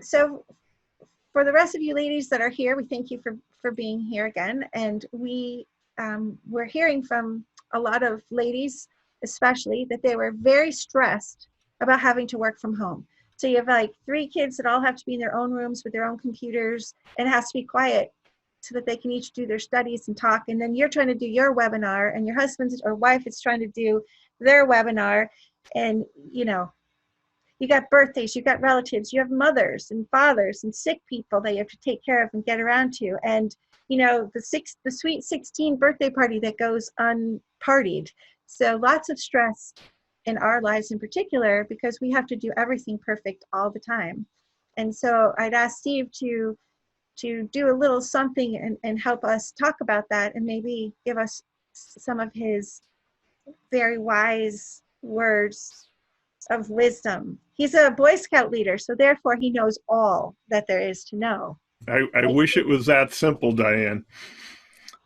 So for the rest of you ladies that are here, we thank you for being here again. And we're hearing from a lot of ladies, especially, that they were very stressed about having to work from home. So you have like 3 kids that all have to be in their own rooms with their own computers, and it has to be quiet so that they can each do their studies and talk. And then you're trying to do your webinar, and your husband or wife is trying to do their webinar. And, you know, you got birthdays, you got relatives, you have mothers and fathers and sick people that you have to take care of and get around to. And, you know, the sweet 16 birthday party that goes unpartied. So lots of stress in our lives in particular, because we have to do everything perfect all the time. And so I'd ask Steve to do a little something and help us talk about that, and maybe give us some of his very wise words of wisdom. He's a Boy Scout leader, so therefore he knows all that there is to know. I wish it was that simple, Diane.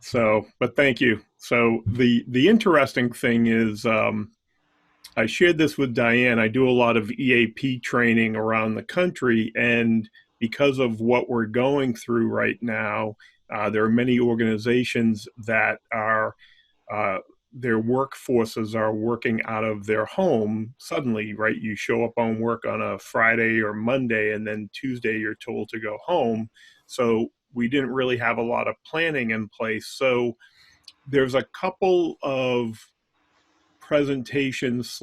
So, but thank you. So the interesting thing is, I shared this with Diane. I do a lot of EAP training around the country, and because of what we're going through right now, there are many organizations that are their workforces are working out of their home suddenly, right? You show up on work on a Friday or Monday, and then Tuesday you're told to go home. So we didn't really have a lot of planning in place. So there's a couple of presentations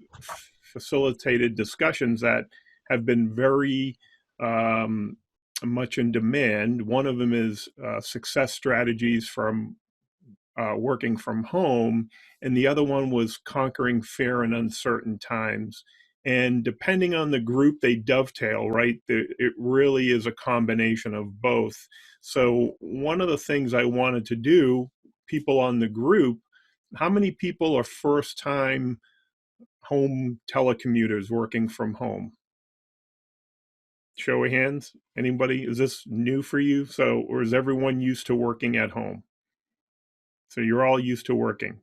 / facilitated discussions that have been very much in demand. One of them is success strategies from working from home, and the other one was conquering fear in uncertain times. And depending on the group, they dovetail, right? It really is a combination of both. So one of the things I wanted to do, people on the group, how many people are first-time home telecommuters working from home? Show of hands. Anybody? Is this new for you? So, or is everyone used to working at home? So you're all used to working.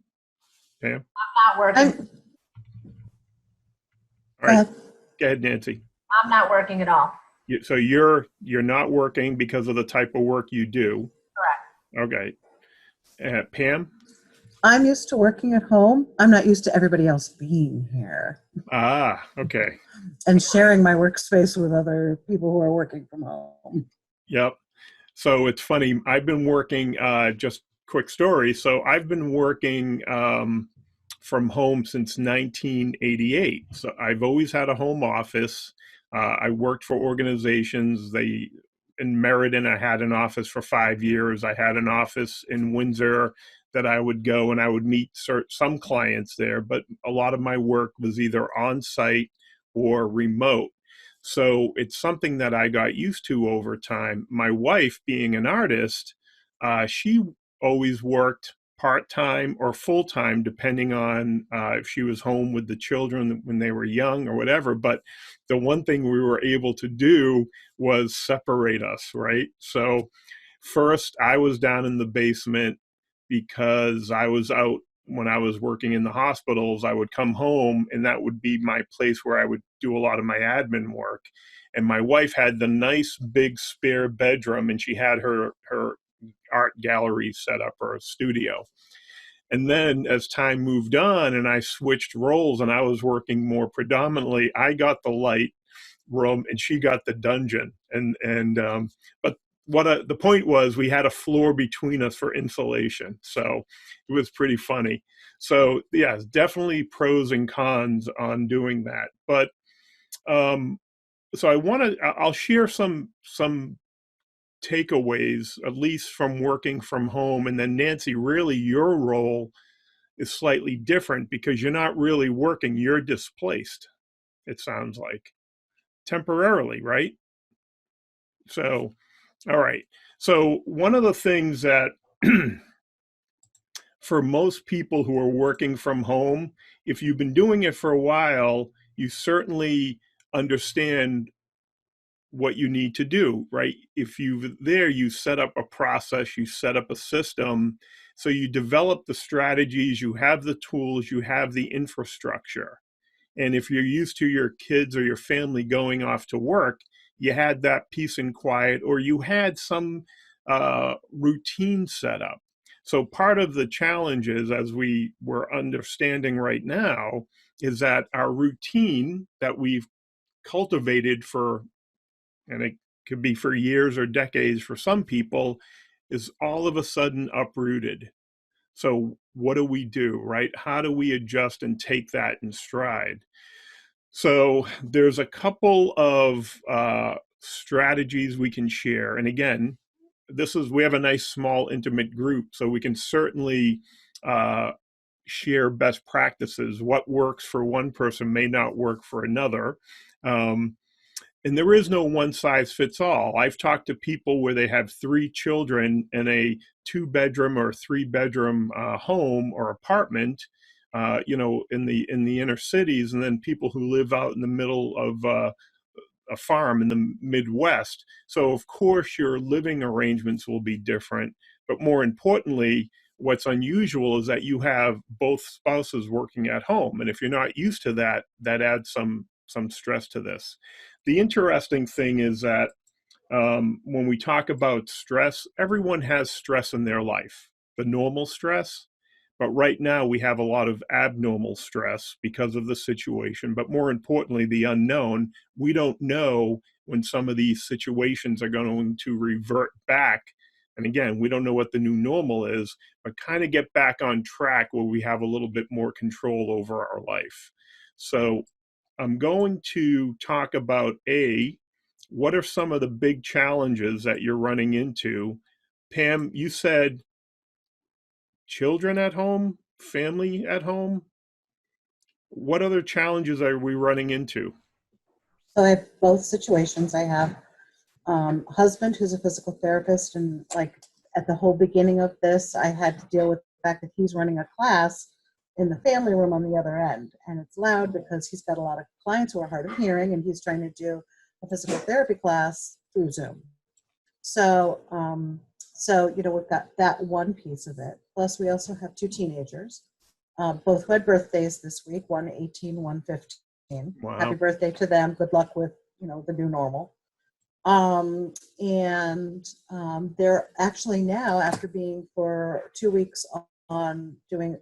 Pam? I'm not working. All right. Go ahead, Nancy. I'm not working at all. So you're not working because of the type of work you do. Correct. Okay. Pam? I'm used to working at home. I'm not used to everybody else being here. Ah, okay. And sharing my workspace with other people who are working from home. Yep. So it's funny. I've been working, just quick story. So I've been working from home since 1988. So I've always had a home office. I worked for organizations. In Meriden, I had an office for 5 years. I had an office in Windsor that I would go and I would meet some clients there, but a lot of my work was either on site or remote. So it's something that I got used to over time. My wife, being an artist, she always worked part-time or full-time, depending on if she was home with the children when they were young or whatever. But the one thing we were able to do was separate us, right? So first, I was down in the basement because I was out when I was working in the hospitals. I would come home, and that would be my place where I would do a lot of my admin work. And my wife had the nice big spare bedroom, and she had her art gallery set up, or a studio. And then as time moved on and I switched roles and I was working more predominantly, I got the light room and she got the dungeon. But the point was, we had a floor between us for insulation. So it was pretty funny. So yeah, definitely pros and cons on doing that. But so I'll share some takeaways, at least from working from home. And then Nancy, really your role is slightly different because you're not really working, you're displaced, it sounds like, temporarily, right? So, all right. So one of the things that for most people who are working from home, if you've been doing it for a while, you certainly understand what you need to do, right? If you set up a process, you set up a system, so you develop the strategies, you have the tools, you have the infrastructure. And if you're used to your kids or your family going off to work, you had that peace and quiet, or you had some routine set up. So part of the challenges, as we were understanding right now, is that our routine that we've cultivated for, and it could be for years or decades for some people, is all of a sudden uprooted. So what do we do, right? How do we adjust and take that in stride? So there's a couple of strategies we can share. And again, we have a nice small intimate group, so we can certainly share best practices. What works for one person may not work for another. And there is no one size fits all. I've talked to people where they have 3 children in a 2-bedroom or 3-bedroom home or apartment, in the inner cities, and then people who live out in the middle of a farm in the Midwest. So of course your living arrangements will be different, but more importantly, what's unusual is that you have both spouses working at home. And if you're not used to that, that adds some stress to this. The interesting thing is that when we talk about stress, everyone has stress in their life, the normal stress. But right now we have a lot of abnormal stress because of the situation. But more importantly, the unknown. We don't know when some of these situations are going to revert back. And again, we don't know what the new normal is, but kind of get back on track where we have a little bit more control over our life. So I'm going to talk about what are some of the big challenges that you're running into? Pam, you said children at home, family at home. What other challenges are we running into? So I have both situations. I have husband who's a physical therapist, and like at the whole beginning of this, I had to deal with the fact that he's running a class in the family room on the other end, and it's loud because he's got a lot of clients who are hard of hearing, and he's trying to do a physical therapy class through Zoom. So we've got that one piece of it. Plus, we also have 2 teenagers, both who had birthdays this week. One 18, one 15. Wow. Happy birthday to them. Good luck with the new normal. They're actually now, after being for 2 weeks on doing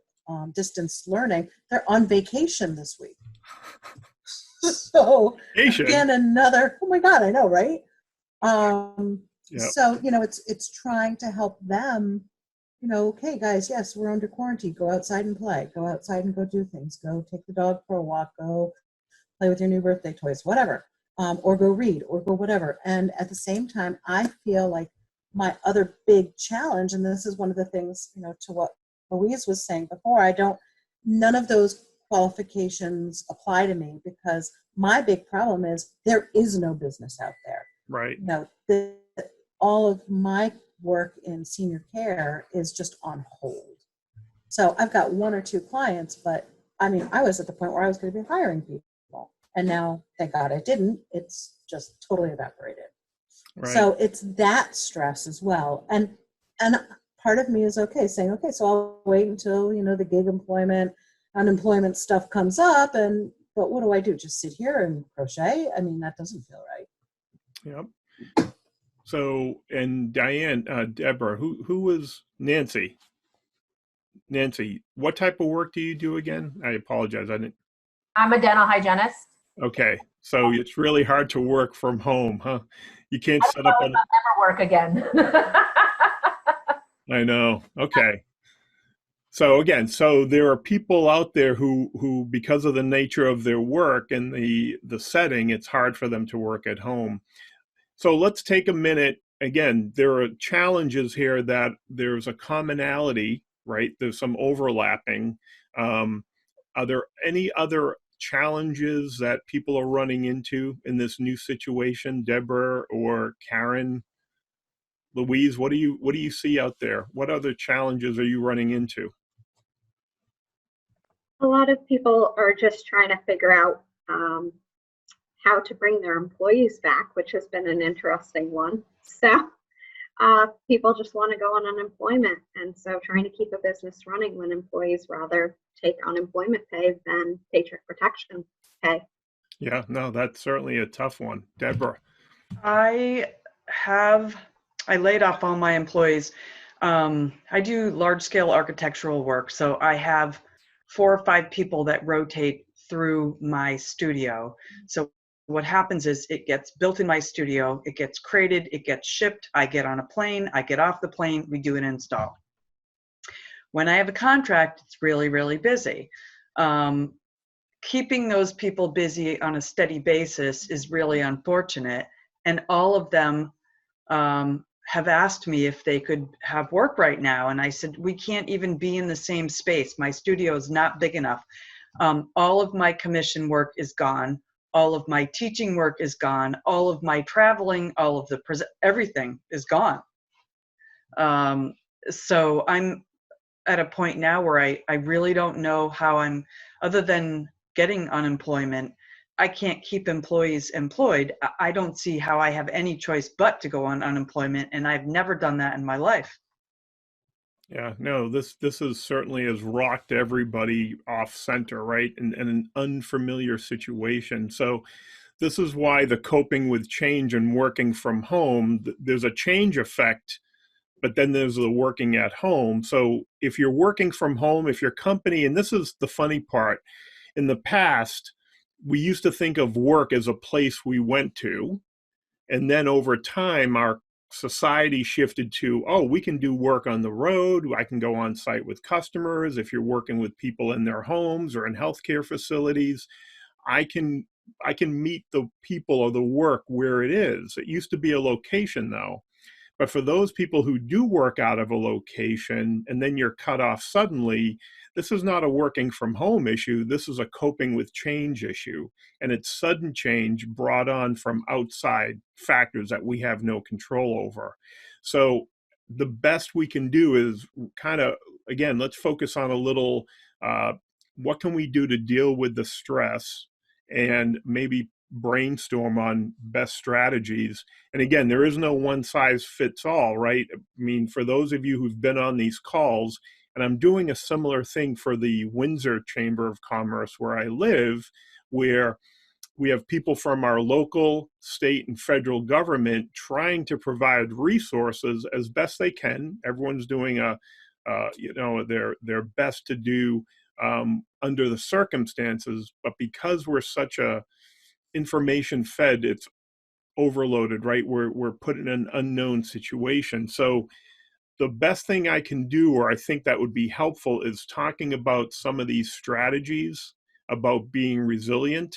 distance learning, they're on vacation this week. So again, another, oh my God, I know, right? Yep. So, it's trying to help them, okay, guys, yes, we're under quarantine. Go outside and play. Go outside and go do things. Go take the dog for a walk. Go play with your new birthday toys, whatever. Or go read, or go whatever. And at the same time, I feel like my other big challenge, and this is one of the things, to what Louise was saying before, none of those qualifications apply to me, because my big problem is there is no business out there. Right. All of my work in senior care is just on hold. So I've got 1 or 2 clients, but I was at the point where I was going to be hiring people. And now, thank God I didn't. It's just totally evaporated. Right. So it's that stress as well. And part of me is saying, okay, so I'll wait until, the gig employment, unemployment stuff comes up. But what do I do? Just sit here and crochet? That doesn't feel right. Yep. So, and Diane, Deborah, who was Nancy? Nancy, what type of work do you do again? I apologize. I'm a dental hygienist. Okay. So it's really hard to work from home, huh? You can't set up on. I'll never work again. I know. Okay. So again, there are people out there who because of the nature of their work and the setting, it's hard for them to work at home. So let's take a minute. Again, there are challenges here that there's a commonality, right? There's some overlapping. Are there any other challenges that people are running into in this new situation? Deborah or Karen, Louise, what do you see out there? What other challenges are you running into? A lot of people are just trying to figure out how to bring their employees back, which has been an interesting one. So people just want to go on unemployment. And so trying to keep a business running when employees rather take unemployment pay than paycheck protection pay. Yeah, no, that's certainly a tough one. Deborah. I laid off all my employees. I do large scale architectural work. So I have 4 or 5 people that rotate through my studio. So what happens is it gets built in my studio, it gets crated, it gets shipped. I get on a plane, I get off the plane, we do an install. When I have a contract, it's really, really busy. Keeping those people busy on a steady basis is really unfortunate. And all of them have asked me if they could have work right now. And I said, we can't even be in the same space. My studio is not big enough. All of my commission work is gone. All of my teaching work is gone. All of my traveling, all of the, everything is gone. So I'm at a point now where I really don't know how I'm, other than getting unemployment, I can't keep employees employed. I don't see how I have any choice but to go on unemployment, and I've never done that in my life. Yeah, no, this is certainly has rocked everybody off center, right? In an unfamiliar situation. So this is why the coping with change and working from home, there's a change effect, but then there's the working at home. So if you're working from home, if your company, and this is the funny part, in the past, we used to think of work as a place we went to. And then over time, our society shifted to, oh, we can do work on the road. I can go on site with customers. If you're working with people in their homes or in healthcare facilities, I can meet the people or the work where it is. It used to be a location though. But for those people who do work out of a location and then you're cut off suddenly, this is not a working from home issue. This is a coping with change issue. And it's sudden change brought on from outside factors that we have no control over. So the best we can do is kind of, again, let's focus on a little, what can we do to deal with the stress and maybe brainstorm on best strategies. And again, there is no one size fits all, right? I mean, for those of you who've been on these calls, and I'm doing a similar thing for the Windsor Chamber of Commerce where I live, where we have people from our local, state, and federal government trying to provide resources as best they can. Everyone's doing their best to do under the circumstances, but because we're such a information fed, it's overloaded, right? We're put in an unknown situation. So the best thing I can do, or I think that would be helpful, is talking about some of these strategies about being resilient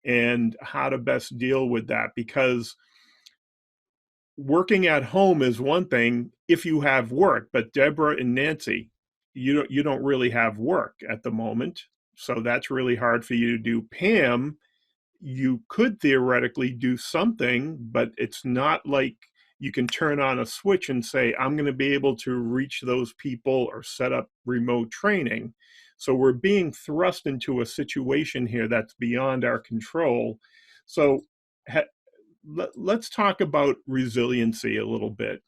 and how to best deal with that. Because working at home is one thing if you have work, but Deborah and Nancy, you don't really have work at the moment. So that's really hard for you to do. Pam, you could theoretically do something, but it's not like you can turn on a switch and say, I'm going to be able to reach those people or set up remote training. So we're being thrust into a situation here that's beyond our control. So let's talk about resiliency a little bit.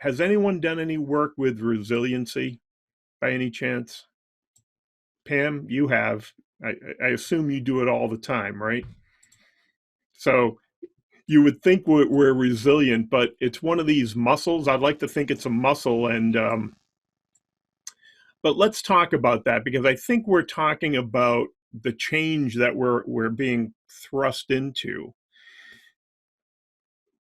Has anyone done any work with resiliency by any chance? Pam, you have. I assume you do it all the time, right? So you would think we're resilient, but it's one of these muscles. I'd like to think it's a muscle. And but let's talk about that, because I think we're talking about the change that we're being thrust into.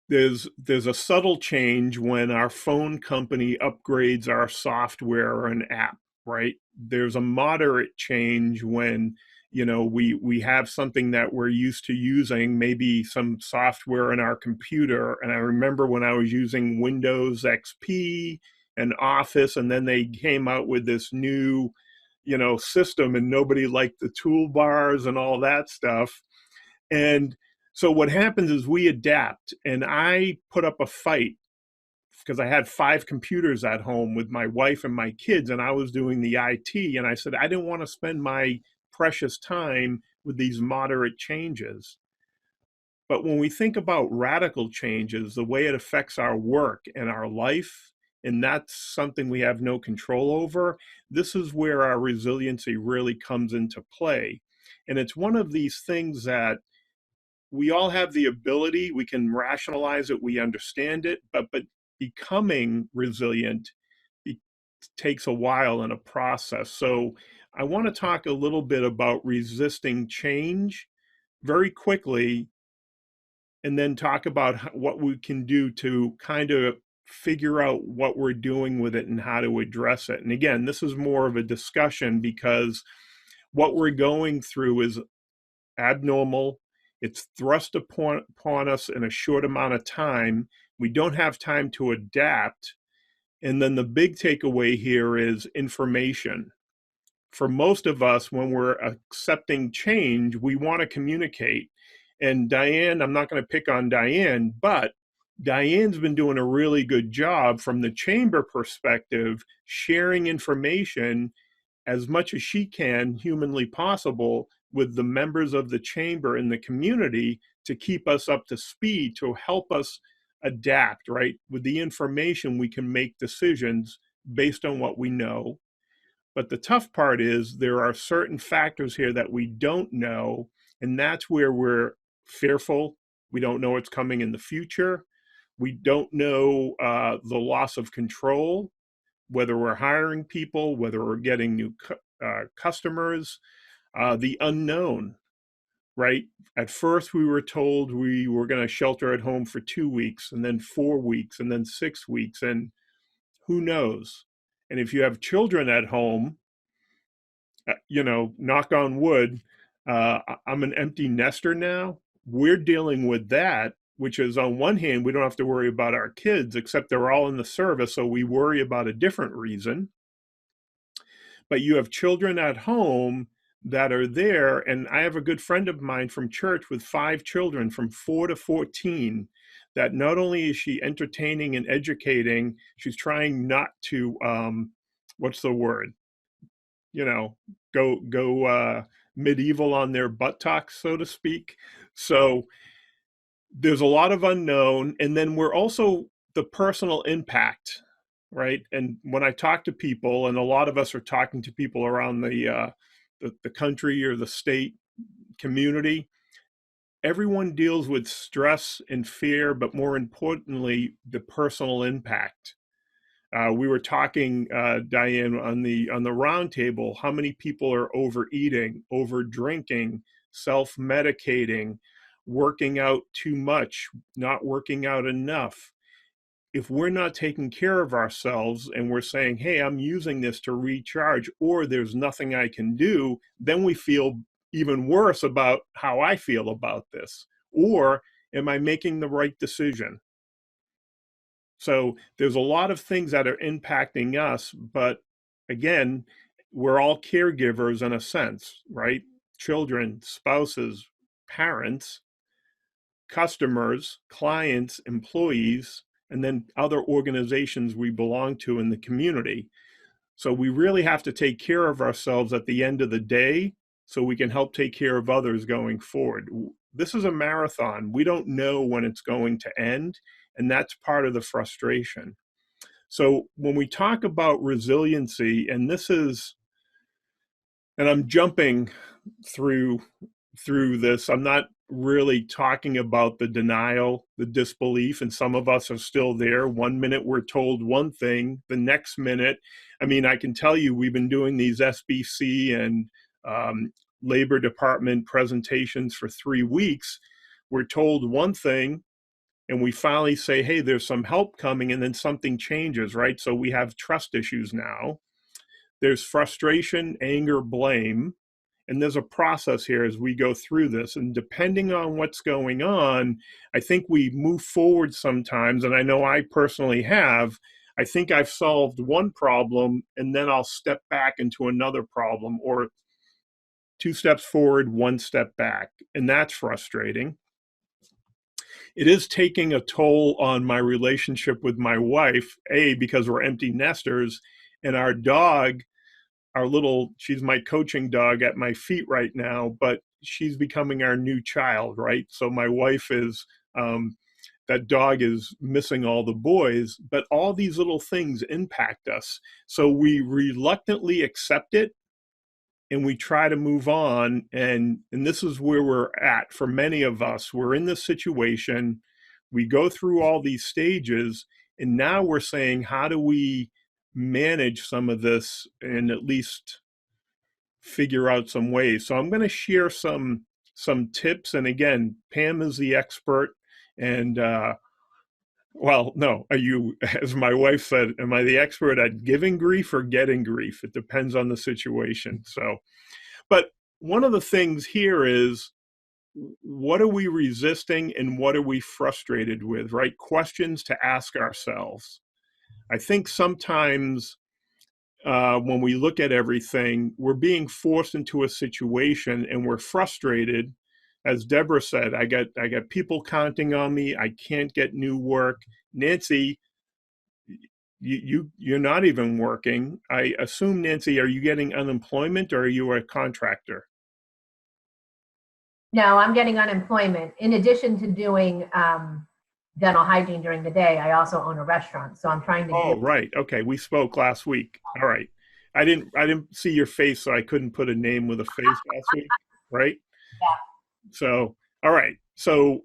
There's a subtle change when our phone company upgrades our software or an app, right? There's a moderate change when we have something that we're used to using, maybe some software in our computer. And I remember when I was using Windows XP and Office, and then they came out with this new, system, and nobody liked the toolbars and all that stuff. And so what happens is we adapt, and I put up a fight because I had 5 computers at home with my wife and my kids, and I was doing the IT, and I said, I didn't want to spend my precious time with these moderate changes. But when we think about radical changes, the way it affects our work and our life, and that's something we have no control over, this is where our resiliency really comes into play. And it's one of these things that we all have the ability, we can rationalize it, we understand it, but becoming resilient takes a while and a process. So I want to talk a little bit about resisting change very quickly, and then talk about what we can do to kind of figure out what we're doing with it and how to address it. And again, this is more of a discussion because what we're going through is abnormal. It's thrust upon us in a short amount of time. We don't have time to adapt. And then the big takeaway here is information. For most of us, when we're accepting change, we want to communicate. And Diane, I'm not going to pick on Diane, but Diane's been doing a really good job from the chamber perspective, sharing information as much as she can, humanly possible, with the members of the chamber and the community to keep us up to speed, to help us adapt, right? With the information, we can make decisions based on what we know. But the tough part is there are certain factors here that we don't know, and that's where we're fearful. We don't know what's coming in the future. We don't know the loss of control, whether we're hiring people, whether we're getting new customers, the unknown, right? At first, we were told we were going to shelter at home for 2 weeks, and then 4 weeks, and then 6 weeks, and who knows? And if you have children at home, knock on wood, I'm an empty nester now. We're dealing with that, which is on one hand, we don't have to worry about our kids, except they're all in the service, so we worry about a different reason. But you have children at home that are there, and I have a good friend of mine from church with 5 children from 4 to 14, that not only is she entertaining and educating, she's trying not to, what's the word? Go medieval on their buttocks, so to speak. So there's a lot of unknown. And then we're also the personal impact, right? And when I talk to people, and a lot of us are talking to people around the country or the state community, everyone deals with stress and fear, but more importantly, the personal impact. We were talking, Diane, on the round table, how many people are overeating, over drinking, self-medicating, working out too much, not working out enough. If we're not taking care of ourselves and we're saying, hey, I'm using this to recharge, or there's nothing I can do, then we feel even worse about how I feel about this. Or am I making the right decision? So there's a lot of things that are impacting us, but again, we're all caregivers in a sense, right? Children, spouses, parents, customers, clients, employees, and then other organizations we belong to in the community. So we really have to take care of ourselves at the end of the day so we can help take care of others going forward. This is a marathon. We don't know when it's going to end, and that's part of the frustration. So when we talk about resiliency, and I'm jumping through this, I'm not really talking about the denial, the disbelief, and some of us are still there. 1 minute we're told one thing, the next minute, I can tell you we've been doing these SBC and Labor Department presentations for 3 weeks. We're told one thing, and we finally say, hey, there's some help coming, and then something changes, right? So we have trust issues now. There's frustration, anger, blame. And there's a process here as we go through this. And depending on what's going on, I think we move forward sometimes. And I know I personally have. I think I've solved one problem, and then I'll step back into another problem, or 2 steps forward, 1 step back. And that's frustrating. It is taking a toll on my relationship with my wife, because we're empty nesters, and our dog, she's my coaching dog at my feet right now, but she's becoming our new child, right? So my wife is, that dog is missing all the boys, but all these little things impact us. So we reluctantly accept it, and we try to move on. And this is where we're at for many of us. We're in this situation. We go through all these stages, and now we're saying, how do we manage some of this and at least figure out some ways? So I'm going to share some tips. And again, Pam is the expert. And well, no, are you, as my wife said, am I the expert at giving grief or getting grief? It depends on the situation. So, but one of the things here is, what are we resisting and what are we frustrated with, right? Questions to ask ourselves. I think sometimes when we look at everything, we're being forced into a situation and we're frustrated. As Deborah said, I got people counting on me. I can't get new work. Nancy, you're not even working. I assume, Nancy, are you getting unemployment or are you a contractor? No, I'm getting unemployment. In addition to doing dental hygiene during the day, I also own a restaurant. So I'm trying to. Oh, right. Okay, we spoke last week. All right. I didn't see your face, so I couldn't put a name with a face last week, right? Yeah. So, all right. So,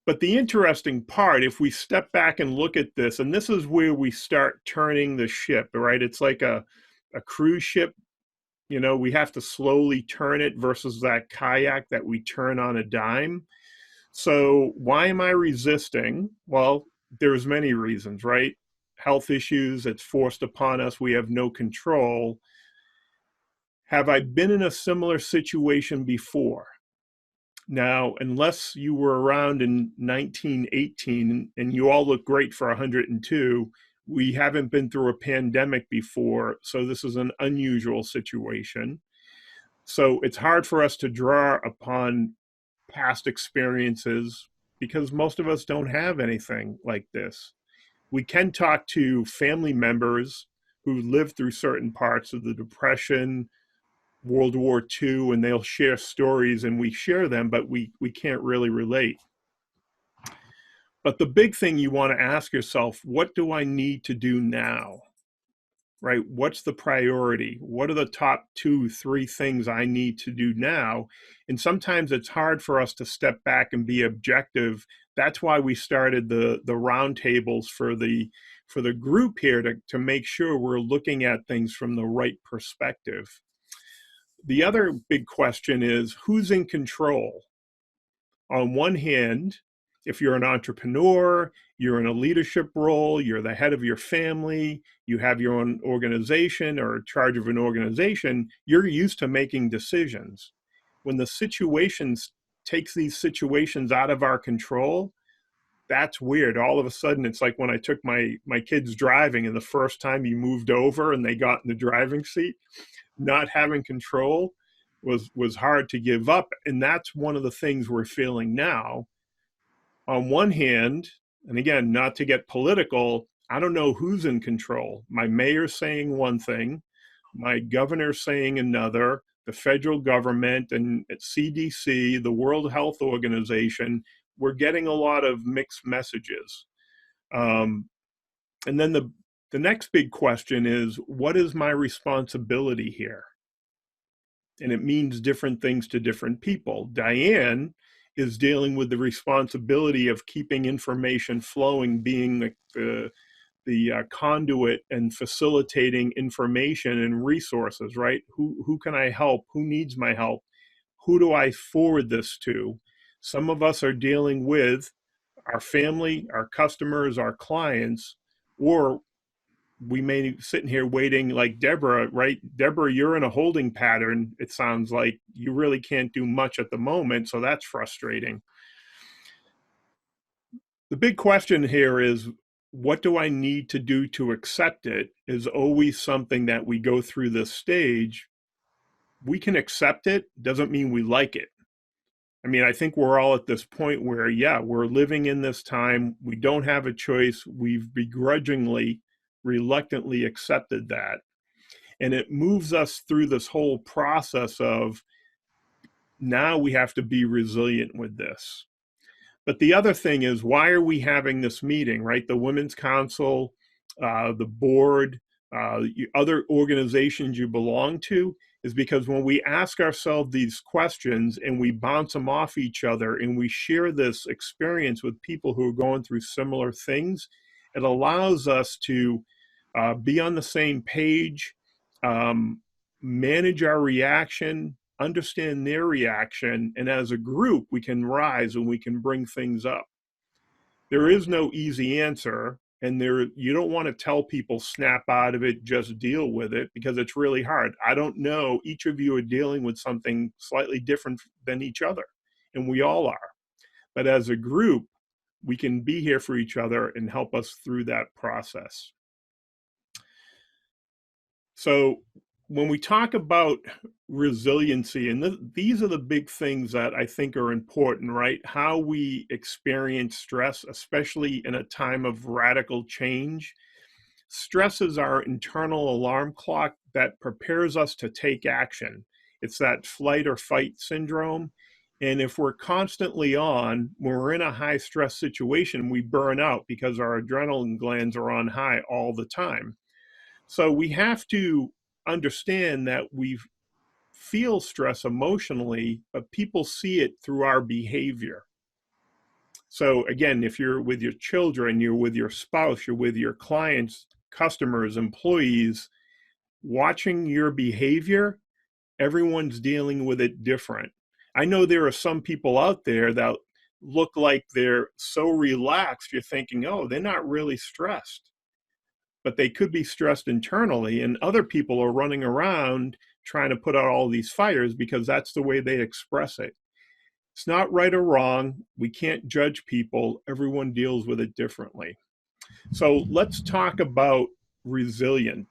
but the interesting part, if we step back and look at this, and this is where we start turning the ship, right? It's like a cruise ship. You know, we have to slowly turn it versus that kayak that we turn on a dime. So why am I resisting? Well, there's many reasons, right? Health issues, it's forced upon us. We have no control. Have I been in a similar situation before? Now, unless you were around in 1918 and you all look great for 102, we haven't been through a pandemic before, so this is an unusual situation. So it's hard for us to draw upon past experiences because most of us don't have anything like this. We can talk to family members who lived through certain parts of the Depression, World War II, and they'll share stories and we share them, but we can't really relate. But the big thing you want to ask yourself, what do I need to do now? Right? What's the priority? What are the top 2, 3 things I need to do now? And sometimes it's hard for us to step back and be objective. That's why we started the roundtables for the group here to make sure we're looking at things from the right perspective. The other big question is, who's in control? On one hand, if you're an entrepreneur, you're in a leadership role, you're the head of your family, you have your own organization or in charge of an organization, you're used to making decisions. When the situations takes these situations out of our control, that's weird. All of a sudden, it's like when I took my kids driving and the first time you moved over and they got in the driving seat, not having control was hard to give up. And that's one of the things we're feeling now. On one hand, and again, not to get political, I don't know who's in control. My mayor's saying one thing, my governor's saying another, the federal government and CDC, the World Health Organization, we're getting a lot of mixed messages. And then the next big question is, what is my responsibility here? And it means different things to different people. Diane is dealing with the responsibility of keeping information flowing, being the conduit and facilitating information and resources, right? Who can I help? Who needs my help? Who do I forward this to? Some of us are dealing with our family, our customers, our clients, or we may be sitting here waiting like Deborah, right? Deborah, you're in a holding pattern. It sounds like you really can't do much at the moment. So that's frustrating. The big question here is, what do I need to do to accept it? Is always something that we go through this stage. We can accept it, doesn't mean we like it. I mean, I think we're all at this point where, yeah, we're living in this time. We don't have a choice. We've begrudgingly, reluctantly accepted that. And it moves us through this whole process of now we have to be resilient with this. But the other thing is, why are we having this meeting, right? The Women's Council, the board, other organizations you belong to, is because when we ask ourselves these questions and we bounce them off each other and we share this experience with people who are going through similar things, it allows us to be on the same page, manage our reaction, understand their reaction, and as a group, we can rise and we can bring things up. There is no easy answer, and you don't want to tell people snap out of it, just deal with it, because it's really hard. I don't know, each of you are dealing with something slightly different than each other, and we all are. But as a group, we can be here for each other and help us through that process. So when we talk about resiliency, and these are the big things that I think are important, right? How we experience stress, especially in a time of radical change. Stress is our internal alarm clock that prepares us to take action. It's that flight or fight syndrome. And if we're constantly on, when we're in a high stress situation, we burn out because our adrenaline glands are on high all the time. So we have to understand that we feel stress emotionally, but people see it through our behavior. So again, if you're with your children, you're with your spouse, you're with your clients, customers, employees, watching your behavior, everyone's dealing with it different. I know there are some people out there that look like they're so relaxed, you're thinking, oh, they're not really stressed. But they could be stressed internally, and other people are running around trying to put out all these fires because that's the way they express it. It's not right or wrong. We can't judge people. Everyone deals with it differently. So let's talk about resilience.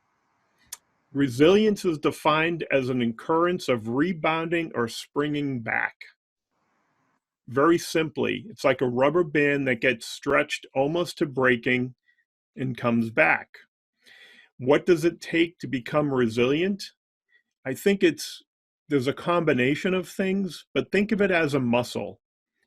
Resilience is defined as an occurrence of rebounding or springing back. Very simply, it's like a rubber band that gets stretched almost to breaking and comes back. What does it take to become resilient? I think there's a combination of things, but think of it as a muscle.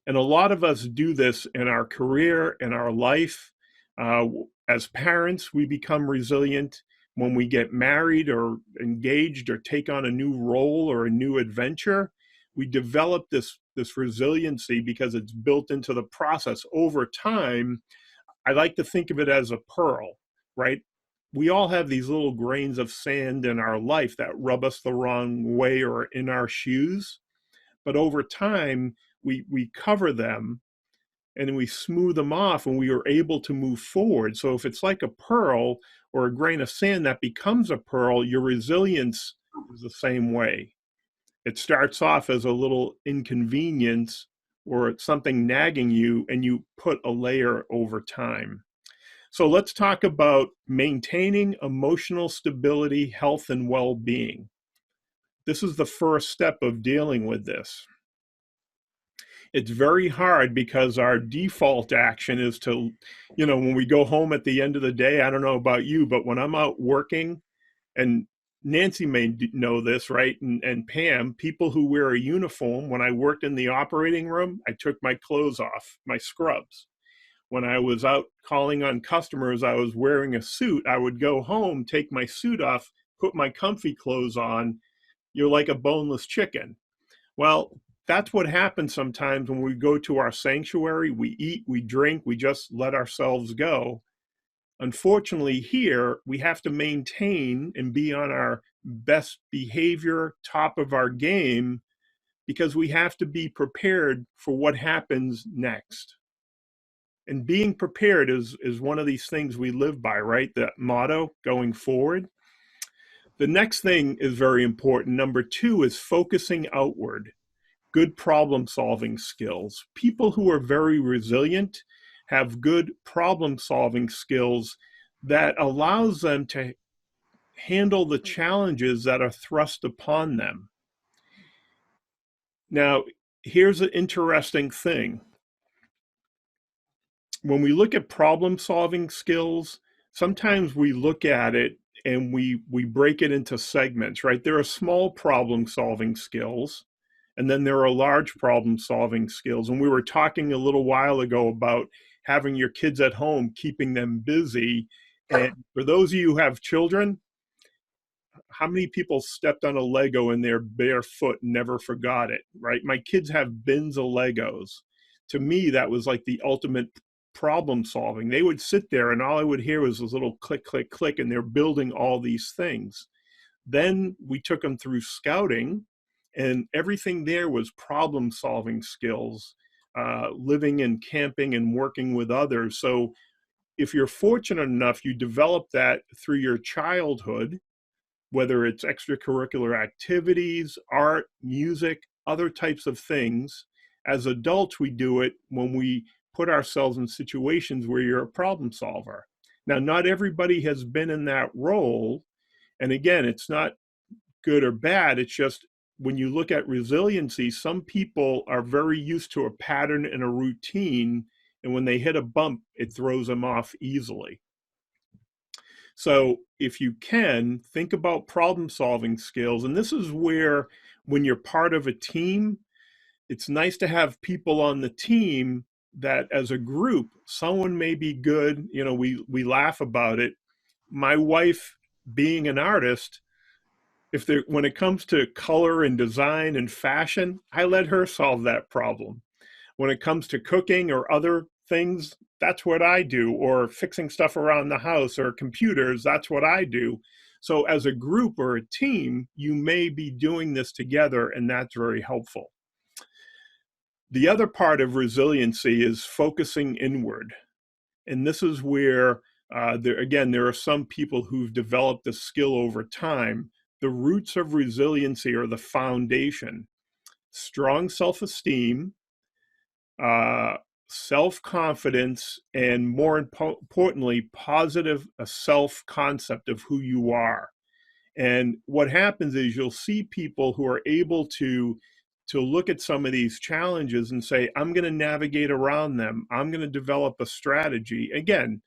And a lot of us do this in our career, in our life. As parents, we become resilient. When we get married or engaged or take on a new role or a new adventure, we develop this resiliency because it's built into the process over time. I like to think of it as a pearl, right? We all have these little grains of sand in our life that rub us the wrong way or in our shoes. But over time, we cover them and we smooth them off and we are able to move forward. So if it's like a pearl or a grain of sand that becomes a pearl, your resilience is the same way. It starts off as a little inconvenience or it's something nagging you, and you put a layer over time. So let's talk about maintaining emotional stability, health, and well-being. This is the first step of dealing with this. It's very hard because our default action is to, when we go home at the end of the day, I don't know about you, but when I'm out working, and Nancy may know this, right? And Pam, people who wear a uniform, when I worked in the operating room, I took my clothes off, my scrubs. When I was out calling on customers, I was wearing a suit. I would go home, take my suit off, put my comfy clothes on. You're like a boneless chicken. Well, that's what happens sometimes when we go to our sanctuary. We eat, we drink, we just let ourselves go. Unfortunately, here, we have to maintain and be on our best behavior, top of our game, because we have to be prepared for what happens next. And being prepared is one of these things we live by, right? That motto going forward. The next thing is very important. Number 2 is focusing outward. Good problem-solving skills. People who are very resilient have good problem-solving skills that allows them to handle the challenges that are thrust upon them. Now, here's an interesting thing. When we look at problem-solving skills, sometimes we look at it and we break it into segments, right? There are small problem-solving skills, and then there are large problem-solving skills. And we were talking a little while ago about having your kids at home, keeping them busy. And for those of you who have children, how many people stepped on a Lego in their bare foot and never forgot it, right? My kids have bins of Legos. To me, that was like the ultimate problem solving. They would sit there and all I would hear was this little click, click, click, and they're building all these things. Then we took them through scouting, and everything there was problem solving skills, living and camping and working with others. So if you're fortunate enough, you develop that through your childhood, whether it's extracurricular activities, art, music, other types of things. As adults, we do it when we put ourselves in situations where you're a problem solver. Now, not everybody has been in that role. And again, it's not good or bad. It's just when you look at resiliency, some people are very used to a pattern and a routine. And when they hit a bump, it throws them off easily. So if you can, think about problem solving skills. And this is where, when you're part of a team, it's nice to have people on the team that as a group, someone may be good. You know, we laugh about it. My wife, being an artist, when it comes to color and design and fashion, I let her solve that problem. When it comes to cooking or other things, that's what I do, or fixing stuff around the house or computers, that's what I do. So as a group or a team, you may be doing this together, and that's very helpful. The other part of resiliency is focusing inward. And this is where, there are some people who've developed the skill over time. The roots of resiliency are the foundation: strong self-esteem, self-confidence, and more importantly, positive self-concept of who you are. And what happens is you'll see people who are able to look at some of these challenges and say, I'm going to navigate around them. I'm going to develop a strategy. Again,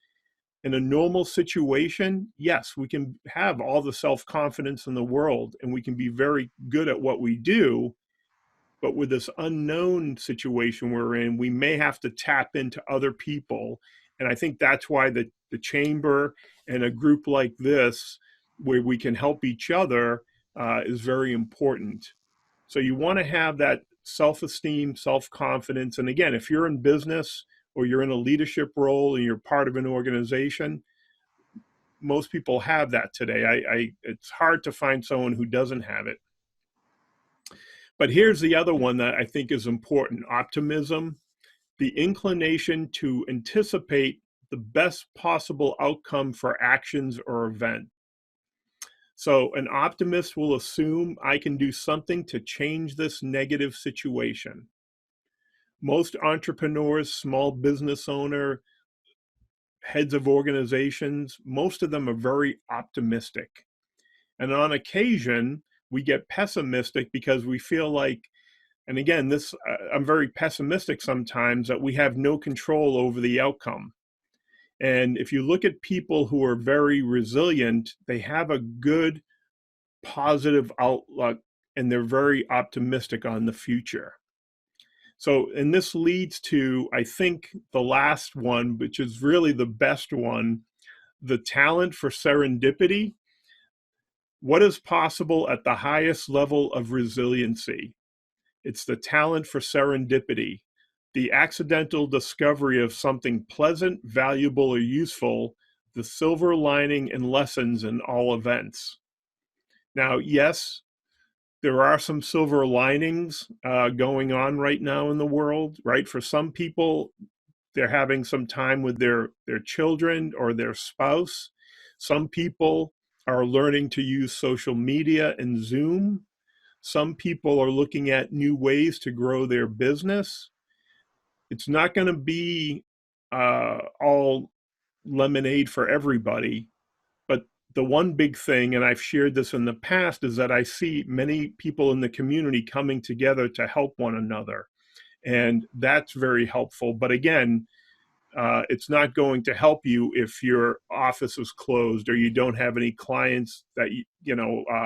in a normal situation, yes, we can have all the self-confidence in the world and we can be very good at what we do. But with this unknown situation we're in, we may have to tap into other people. And I think that's why the chamber and a group like this, where we can help each other, is very important. So you want to have that self-esteem, self-confidence. And again, if you're in business or you're in a leadership role and you're part of an organization, most people have that today. It's hard to find someone who doesn't have it. But here's the other one that I think is important: optimism, the inclination to anticipate the best possible outcome for actions or event. So an optimist will assume I can do something to change this negative situation. Most entrepreneurs, small business owner, heads of organizations, most of them are very optimistic. And on occasion, we get pessimistic because we feel like, and again, I'm very pessimistic sometimes, that we have no control over the outcome. And if you look at people who are very resilient, they have a good, positive outlook, and they're very optimistic on the future. So, and this leads to, I think, the last one, which is really the best one: the talent for serendipity. What is possible at the highest level of resiliency? It's the talent for serendipity, the accidental discovery of something pleasant, valuable, or useful, the silver lining and lessons in all events. Now, yes, there are some silver linings going on right now in the world, right? For some people, they're having some time with their children or their spouse. Some people are learning to use social media and Zoom. Some people are looking at new ways to grow their business. It's not going to be all lemonade for everybody. But the one big thing, and I've shared this in the past, is that I see many people in the community coming together to help one another. And that's very helpful. But again, it's not going to help you if your office is closed or you don't have any clients that,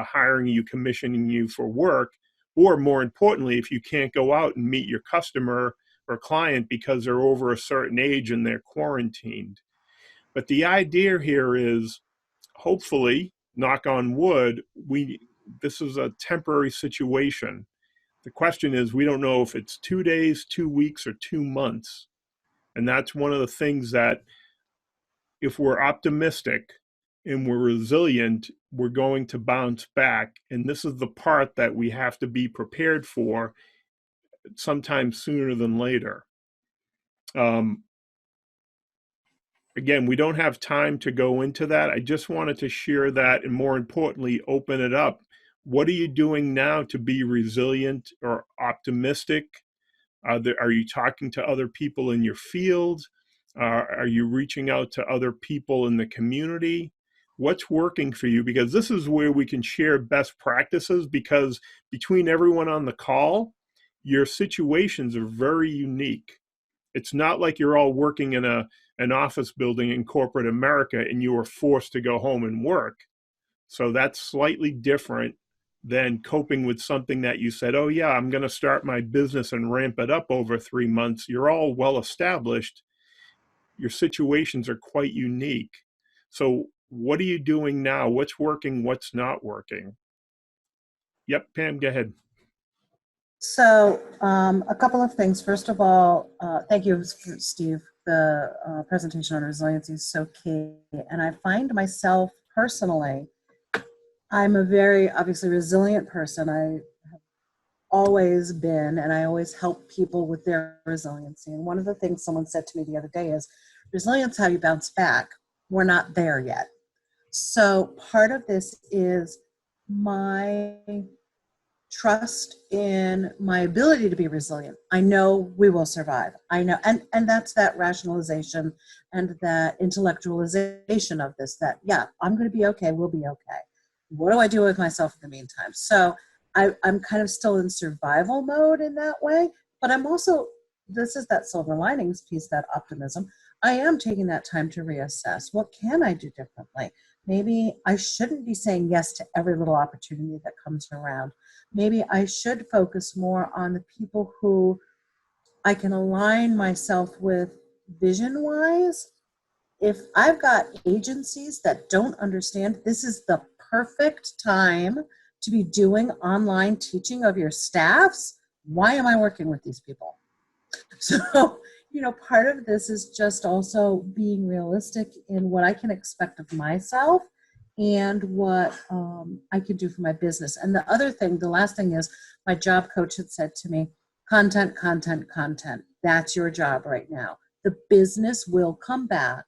hiring you, commissioning you for work, or more importantly, if you can't go out and meet your customer or client because they're over a certain age and they're quarantined. But the idea here is, hopefully, knock on wood, this is a temporary situation. The question is, we don't know if it's 2 days, 2 weeks, or 2 months. And that's one of the things that, if we're optimistic and we're resilient, we're going to bounce back. And this is the part that we have to be prepared for sometime sooner than later. Again, we don't have time to go into that. I just wanted to share that, and more importantly, open it up. What are you doing now to be resilient or optimistic? Are you talking to other people in your field? Are you reaching out to other people in the community? What's working for you? Because this is where we can share best practices, because between everyone on the call, your situations are very unique. It's not like you're all working in an office building in corporate America and you are forced to go home and work. So that's slightly different than coping with something that you said, oh yeah, I'm going to start my business and ramp it up over 3 months. You're all well established. Your situations are quite unique. So what are you doing now? What's working? What's not working? Yep, Pam, go ahead. So a couple of things. First of all, thank you, Steve. The presentation on resiliency is so key. And I find myself personally, I'm a very obviously resilient person. I have always been, and I always help people with their resiliency. And one of the things someone said to me the other day is, resilience, how you bounce back. We're not there yet. So part of this is my trust in my ability to be resilient. I know we will survive. I know, and that's that rationalization and that intellectualization of this, that, yeah, I'm going to be okay. We'll be okay. What do I do with myself in the meantime? So I'm kind of still in survival mode in that way, but I'm also, this is that silver linings piece, that optimism. I am taking that time to reassess. What can I do differently? Maybe I shouldn't be saying yes to every little opportunity that comes around. Maybe I should focus more on the people who I can align myself with vision-wise. If I've got agencies that don't understand, this is the perfect time to be doing online teaching of your staffs. Why am I working with these people? So, part of this is just also being realistic in what I can expect of myself and what I can do for my business. And the other thing, the last thing is, my job coach had said to me, content, content, content. That's your job right now. The business will come back.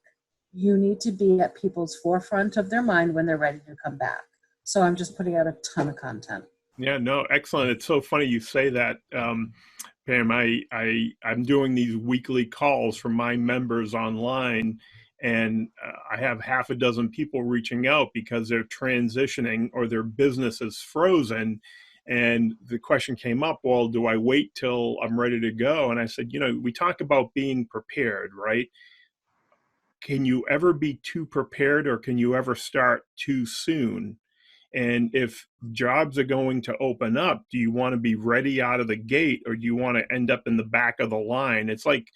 You need to be at people's forefront of their mind when they're ready to come back. So I'm just putting out a ton of content. Yeah, no, excellent. It's so funny you say that, Pam. I'm doing these weekly calls for my members online, and I have half a dozen people reaching out because they're transitioning or their business is frozen. And the question came up, well, do I wait till I'm ready to go? And I said, we talk about being prepared, right? Can you ever be too prepared, or can you ever start too soon? And if jobs are going to open up, do you want to be ready out of the gate, or do you want to end up in the back of the line? It's like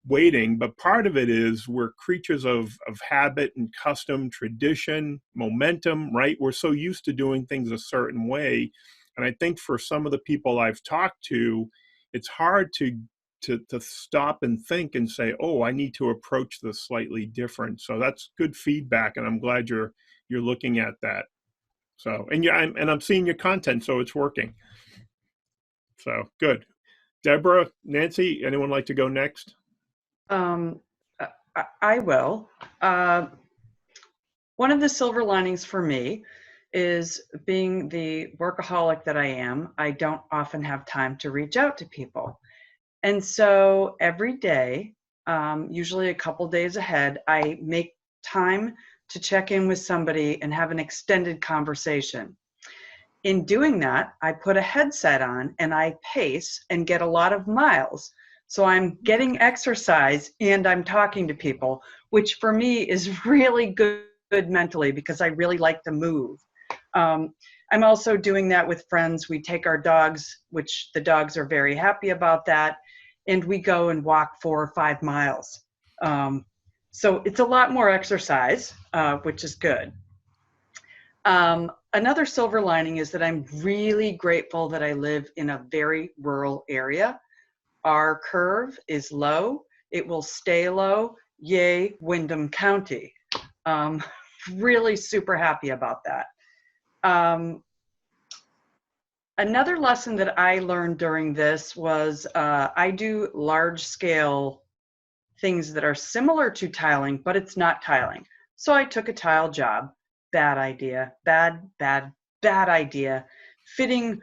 waiting, but part of it is we're creatures of habit and custom, tradition, momentum, right? We're so used to doing things a certain way. And I think for some of the people I've talked to, it's hard to stop and think and say, oh, I need to approach this slightly different. So that's good feedback, and I'm glad you're looking at that. So, and I'm seeing your content, so it's working. So good. Deborah, Nancy, anyone like to go next? I will. One of the silver linings for me is, being the workaholic that I am, I don't often have time to reach out to people. And so every day, usually a couple days ahead, I make time to check in with somebody and have an extended conversation. In doing that, I put a headset on and I pace and get a lot of miles. So I'm getting exercise and I'm talking to people, which for me is really good mentally, because I really like to move. I'm also doing that with friends. We take our dogs, which the dogs are very happy about that, and we go and walk 4 or 5 miles. So it's a lot more exercise, which is good. Another silver lining is that I'm really grateful that I live in a very rural area. Our curve is low. It will stay low. Yay, Windham County. Really super happy about that. Another lesson that I learned during this was I do large scale things that are similar to tiling, but it's not tiling. So I took a tile job. Bad idea. Bad idea. Fitting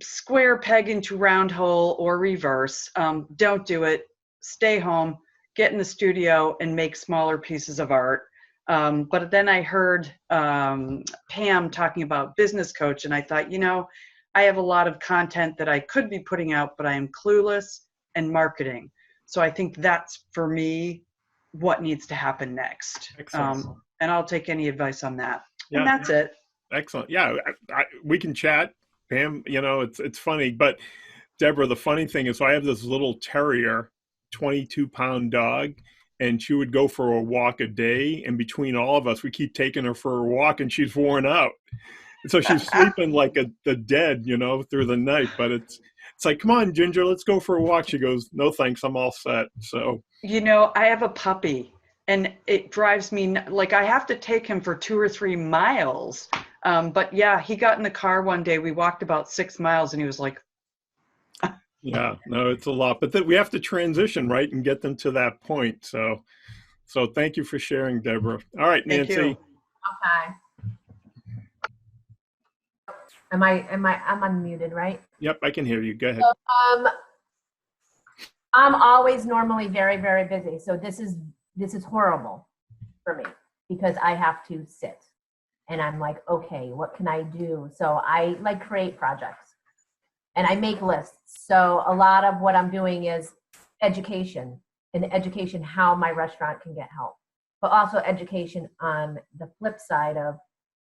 square peg into round hole or reverse. Don't do it. Stay home, get in the studio and make smaller pieces of art. But then I heard Pam talking about business coach, and I thought, you know, I have a lot of content that I could be putting out, but I am clueless and marketing. So I think that's, for me, what needs to happen next. And I'll take any advice on that. Yeah. And that's it. Excellent. Yeah, we can chat, Pam. You know, it's funny. But Deborah, the funny thing is, I have this little terrier, 22-pound dog, and she would go for a walk a day. And between all of us, we keep taking her for a walk, and she's worn out. So she's sleeping like the dead, you know, through the night. But it's like, come on, Ginger, let's go for a walk. She goes, no, thanks, I'm all set. So, you know, I have a puppy, and it drives me, like, I have to take him for 2 or 3 miles. But yeah, he got in the car one day. We walked about 6 miles, and he was like, yeah, no, it's a lot. But we have to transition, right, and get them to that point. So thank you for sharing, Deborah. All right, Nancy. Okay. I'm unmuted, right? Yep, I can hear you. Go ahead. So, I'm always normally very, very busy. So this is horrible for me because I have to sit and I'm like, okay, what can I do? So I like create projects and I make lists. So a lot of what I'm doing is education how my restaurant can get help, but also education on the flip side of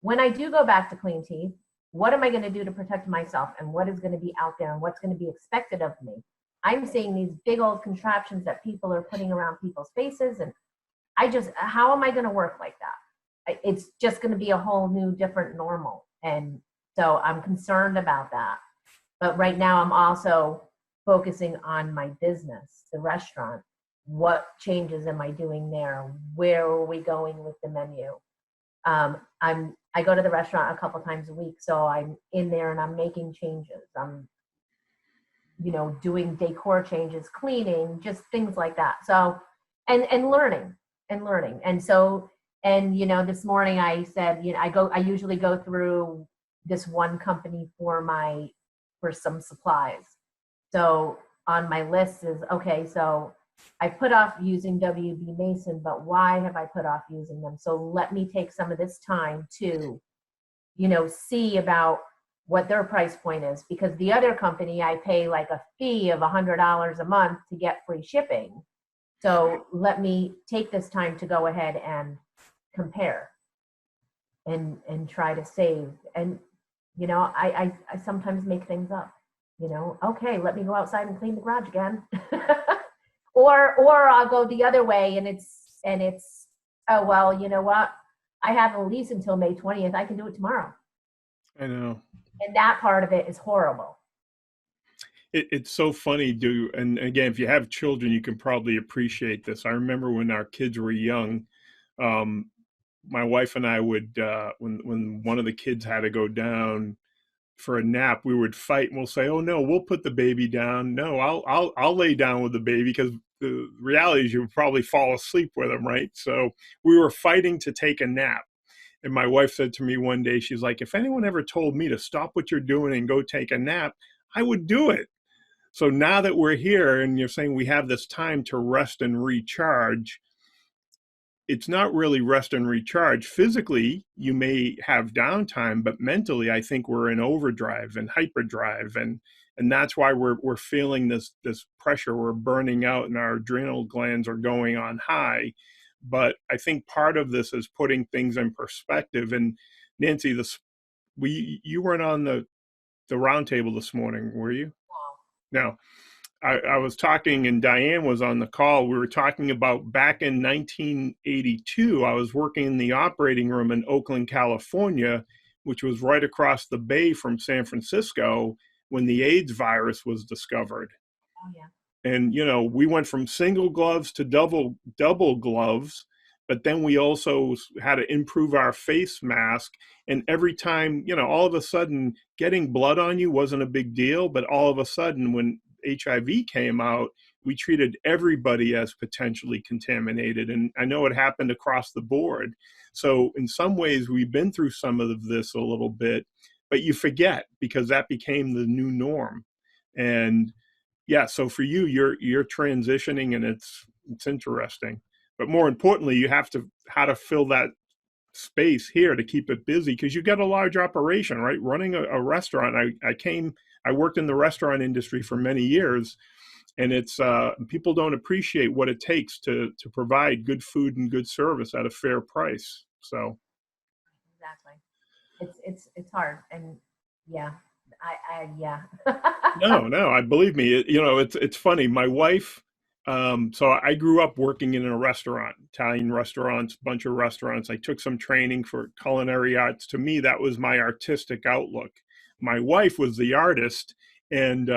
when I do go back to clean teeth, what am I going to do to protect myself and what is going to be out there and what's going to be expected of me? I'm seeing these big old contraptions that people are putting around people's faces. And how am I going to work like that? It's just going to be a whole new different normal. And so I'm concerned about that. But right now I'm also focusing on my business, the restaurant. What changes am I doing there? Where are we going with the menu? I go to the restaurant a couple times a week, so I'm in there and I'm making changes. I'm, you know, doing decor changes, cleaning, just things like that. So, and learning. And so, and, you know, this morning I said, you know, I usually go through this one company for some supplies. So on my list is, okay, so I put off using WB Mason, but why have I put off using them? So let me take some of this time to, you know, see about what their price point is, because the other company, I pay like a fee of $100 a month to get free shipping. So let me take this time to go ahead and compare and try to save. And, you know, I sometimes make things up, you know, okay, let me go outside and clean the garage again. Or I'll go the other way and it's, oh, well, you know what? I have a lease until May 20th. I can do it tomorrow. I know. And that part of it is horrible. It's so funny, and again, if you have children, you can probably appreciate this. I remember when our kids were young, my wife and I would, when one of the kids had to go down for a nap, we would fight and we'll say, oh no, we'll put the baby down. No, I'll lay down with the baby, because the reality is you would probably fall asleep with him, right? So we were fighting to take a nap. And my wife said to me one day, she's like, if anyone ever told me to stop what you're doing and go take a nap, I would do it. So now that we're here and you're saying we have this time to rest and recharge, it's not really rest and recharge. Physically, you may have downtime, but mentally, I think we're in overdrive and hyperdrive. And that's why we're feeling this pressure. We're burning out and our adrenal glands are going on high. But I think part of this is putting things in perspective. And Nancy, you weren't on the roundtable this morning, were you? No. I was talking, and Diane was on the call. We were talking about back in 1982, I was working in the operating room in Oakland, California, which was right across the bay from San Francisco when the AIDS virus was discovered. Oh, yeah. And, you know, we went from single gloves to double gloves, but then we also had to improve our face mask. And every time, you know, all of a sudden getting blood on you wasn't a big deal, but all of a sudden when HIV came out, we treated everybody as potentially contaminated. And I know it happened across the board. So in some ways, we've been through some of this a little bit, but you forget because that became the new norm. And yeah, so for you, you're transitioning, and it's interesting. But more importantly, you have to how to fill that space here to keep it busy, because you got a large operation, right? Running a restaurant. I worked in the restaurant industry for many years, and it's people don't appreciate what it takes to provide good food and good service at a fair price. So exactly, it's hard, and yeah, yeah. no, I believe me. You know, it's funny. My wife. So I grew up working in a restaurant, Italian restaurants, bunch of restaurants. I took some training for culinary arts. To me, that was my artistic outlook. My wife was the artist, and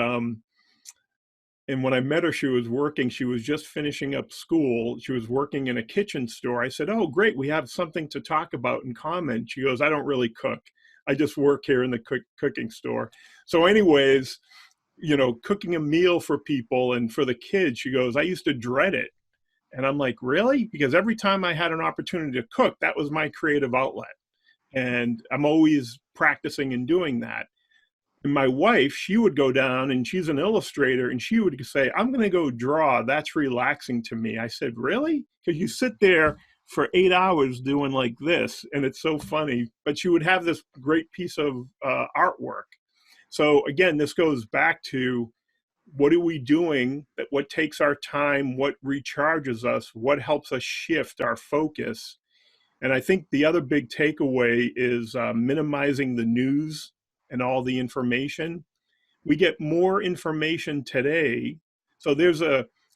when I met her, she was just finishing up school. She was working in a kitchen store. I said, "Oh, great, we have something to talk about in common." She goes, "I don't really cook. I just work here in the cooking store." So anyways, you know, cooking a meal for people and for the kids, she goes, "I used to dread it." And I'm like, "Really?" Because every time I had an opportunity to cook, that was my creative outlet. And I'm always practicing and doing that. And my wife, she would go down, and she's an illustrator, and she would say, "I'm going to go draw. That's relaxing to me." I said, "Really?" Because you sit there for 8 hours doing like this, and it's so funny. But she would have this great piece of artwork. So again, this goes back to what are we doing, what takes our time, what recharges us, what helps us shift our focus. And I think the other big takeaway is minimizing the news and all the information. We get more information today. So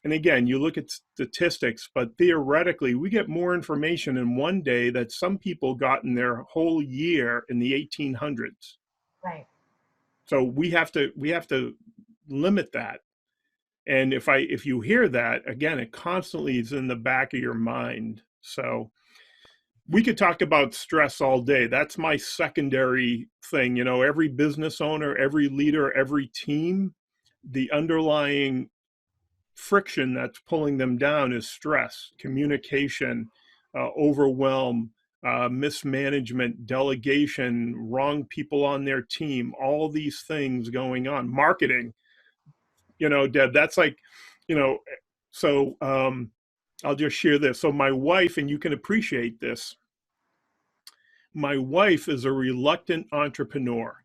and again, you look at statistics, but theoretically, we get more information in one day that some people got in their whole year in the 1800s. Right. So we have to limit that. And if you hear that, again, it constantly is in the back of your mind. So we could talk about stress all day. That's my secondary thing. You know, every business owner, every leader, every team, the underlying friction that's pulling them down is stress, communication, overwhelm, mismanagement, delegation, wrong people on their team, all these things going on. Marketing, you know, Deb, that's like, you know, so I'll just share this. So my wife, and you can appreciate this, my wife is a reluctant entrepreneur,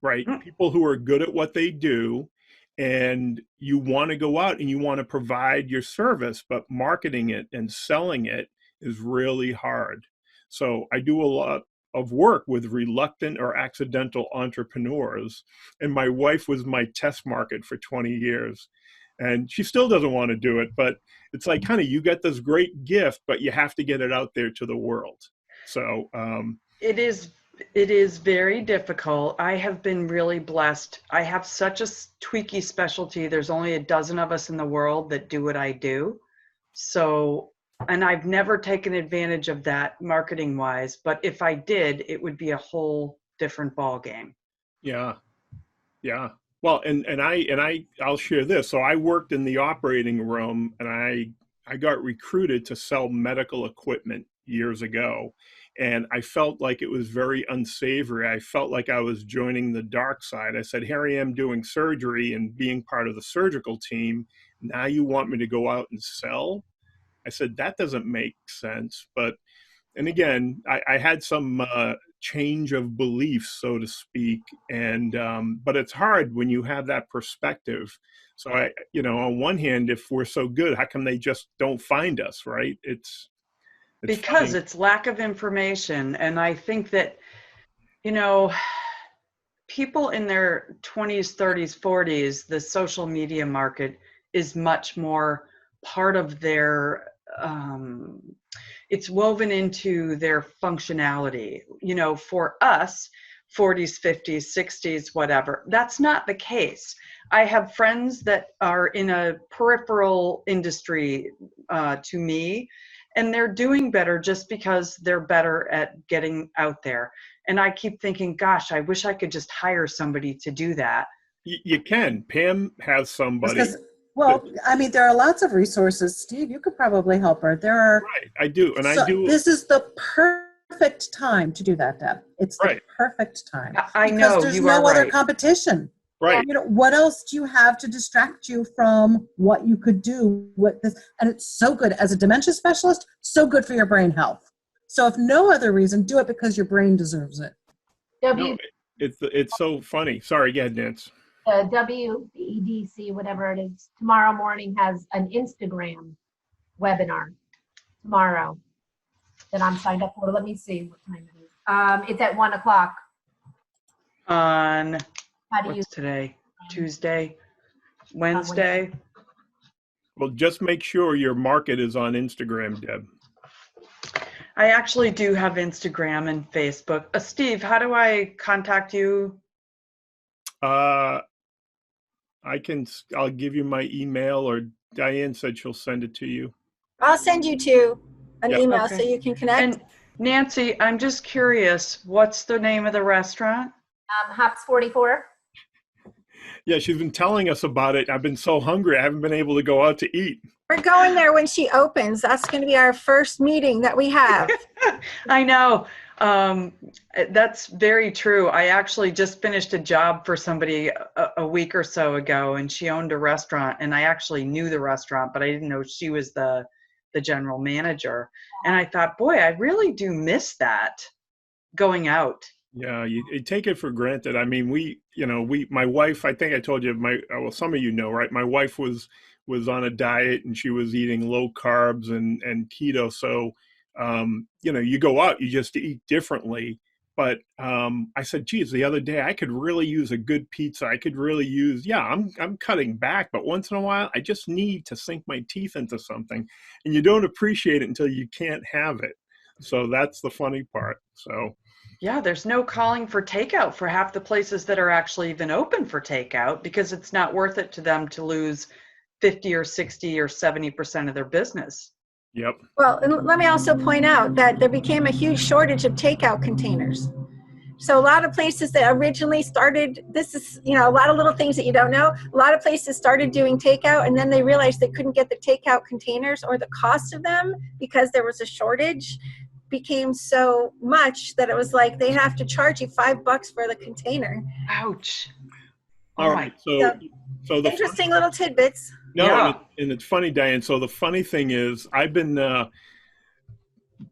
right? People who are good at what they do, and you want to go out and you want to provide your service, but marketing it and selling it is really hard. So I do a lot of work with reluctant or accidental entrepreneurs, and my wife was my test market for 20 years. And she still doesn't want to do it, but it's like, honey, you get this great gift, but you have to get it out there to the world. So it is very difficult. I have been really blessed. I have such a TWiki specialty. There's only a dozen of us in the world that do what I do. So, and I've never taken advantage of that marketing wise, but if I did, it would be a whole different ball game. Yeah. Yeah. Well, and I'll share this. So I worked in the operating room, and I got recruited to sell medical equipment years ago. And I felt like it was very unsavory. I felt like I was joining the dark side. I said, here I am doing surgery and being part of the surgical team. Now you want me to go out and sell? I said, that doesn't make sense. And again, I had some change of beliefs, so to speak. And, but it's hard when you have that perspective. So on one hand, if we're so good, how come they just don't find us, right? It's because funny. it's lack of information. And I think that, people in their 20s, 30s, 40s, the social media market is much more part of their, it's woven into their functionality. You know, for us, 40s, 50s, 60s, whatever, that's not the case. I have friends that are in a peripheral industry to me, and they're doing better just because they're better at getting out there. And I keep thinking, gosh, I wish I could just hire somebody to do that. You can. Pam has somebody. Because, well, I mean, there are lots of resources. Steve, you could probably help her. There are. Right, I do. And so I do. This is the perfect time to do that, Deb. It's the perfect time. I know, because there's you no are other right. competition. Right. You know, what else do you have to distract you from what you could do with this? And it's so good as a dementia specialist, so good for your brain health. So if no other reason, do it because your brain deserves it. No, it's so funny. Sorry, go ahead, Nance. The WEDC, whatever it is, tomorrow morning has an Instagram webinar tomorrow that I'm signed up for. Let me see what time it is. It's at 1 o'clock. On, How do you? what's today? Tuesday? Wednesday? Well, just make sure your market is on Instagram, Deb. I actually do have Instagram and Facebook. Steve, how do I contact you? I'll give you my email, or Diane said she'll send it to you. I'll send you to an Yep. email Okay. so you can connect. And Nancy, I'm just curious, what's the name of the restaurant? Hops 44. Yeah, she's been telling us about it. I've been so hungry, I haven't been able to go out to eat. We're going there when she opens. That's going to be our first meeting that we have. I know. That's very true. I actually just finished a job for somebody a week or so ago, and she owned a restaurant, and I actually knew the restaurant, but I didn't know she was the general manager. And I thought, boy, I really do miss that, going out. Yeah, you take it for granted. I mean, my wife, I think I told you, well, some of you know, right? My wife was on a diet, and she was eating low carbs and keto. So, you go out, you just eat differently. But I said, geez, the other day I could really use a good pizza. I could really use, I'm cutting back, but once in a while I just need to sink my teeth into something, and you don't appreciate it until you can't have it. So that's the funny part. So. Yeah, there's no calling for takeout for half the places that are actually even open for takeout, because it's not worth it to them to lose 50 or 60 or 70% of their business. Yep. Well, and let me also point out that there became a huge shortage of takeout containers. So a lot of places that originally started, this is, a lot of little things that you don't know. A lot of places started doing takeout, and then they realized they couldn't get the takeout containers, or the cost of them, because there was a shortage, became so much that it was like they have to charge you $5 for the container. Ouch. All right. So the interesting little tidbits. No, Yeah. and it's funny, Diane. So the funny thing is, I've been,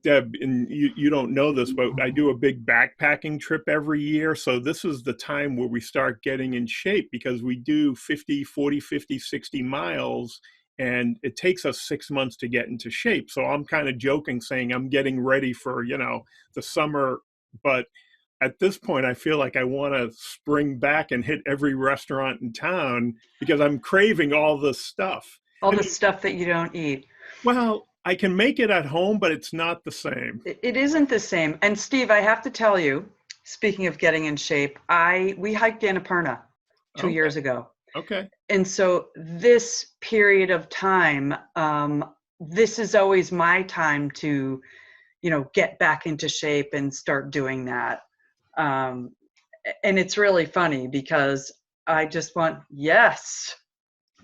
Deb, and you don't know this, but I do a big backpacking trip every year. So this is the time where we start getting in shape, because we do 50, 40, 50, 60 miles, and it takes us 6 months to get into shape. So I'm kind of joking, saying I'm getting ready for, the summer. But at this point, I feel like I want to spring back and hit every restaurant in town, because I'm craving all this stuff. All the stuff that you don't eat. Well, I can make it at home, but it's not the same. It isn't the same. And Steve, I have to tell you, speaking of getting in shape, we hiked Annapurna 2 years ago. Okay. And so this period of time, this is always my time to, get back into shape and start doing that. And it's really funny, because I just want, yes.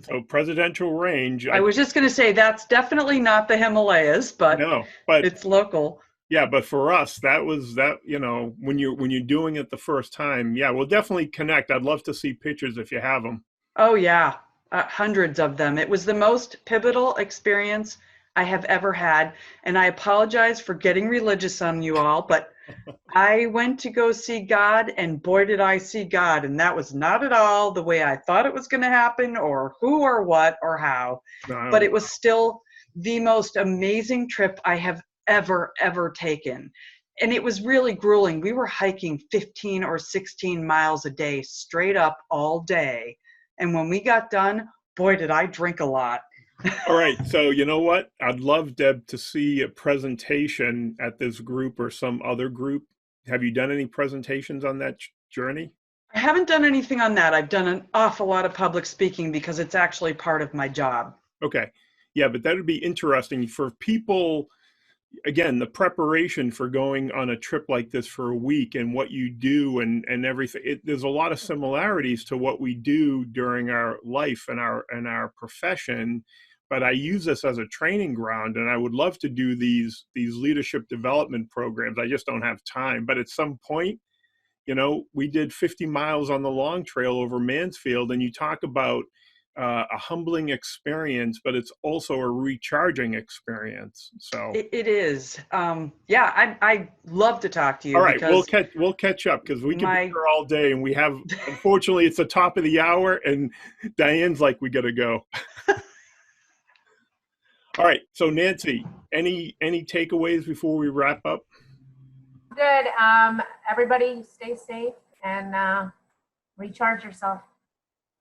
So presidential range. I was just going to say, that's definitely not the Himalayas, but it's local. Yeah, but for us, that was that, when you're doing it the first time, we'll definitely connect. I'd love to see pictures if you have them. Oh yeah, hundreds of them. It was the most pivotal experience I have ever had. And I apologize for getting religious on you all, but I went to go see God, and boy, did I see God. And that was not at all the way I thought it was going to happen, or who or what or how. But it was still the most amazing trip I have ever taken. And it was really grueling. We were hiking 15 or 16 miles a day, straight up all day. And when we got done, boy, did I drink a lot. All right. So you know what? I'd love, Deb, to see a presentation at this group or some other group. Have you done any presentations on that journey? I haven't done anything on that. I've done an awful lot of public speaking because it's actually part of my job. Okay. Yeah, but that would be interesting for people. Again, the preparation for going on a trip like this for a week and what you do and everything. There's a lot of similarities to what we do during our life and our profession. But I use this as a training ground, and I would love to do these leadership development programs. I just don't have time. But at some point, you know, we did 50 miles on the long trail over Mansfield, and you talk about a humbling experience, but it's also a recharging experience. So it is. Yeah, I love to talk to you. All right, because we'll catch up because we can be here all day, and we have. Unfortunately, it's the top of the hour, and Diane's like, we got to go. All right, so Nancy, any takeaways before we wrap up? Good. Everybody stay safe and recharge yourself.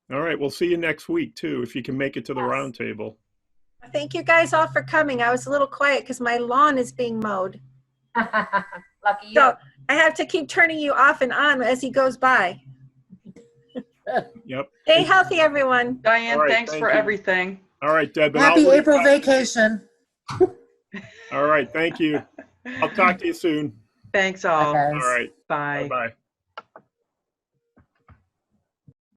All right, we'll see you next week too, if you can make it to the round table. Thank you guys all for coming. I was a little quiet because my lawn is being mowed. Lucky you. So I have to keep turning you off and on as he goes by. Yep. Stay healthy, everyone. Diane, All right, thanks for you. everything. All right, Deb. and Happy I'll- April vacation. All right, thank you. I'll talk to you soon. Thanks all. Bye, All guys. right. Bye. Bye-bye.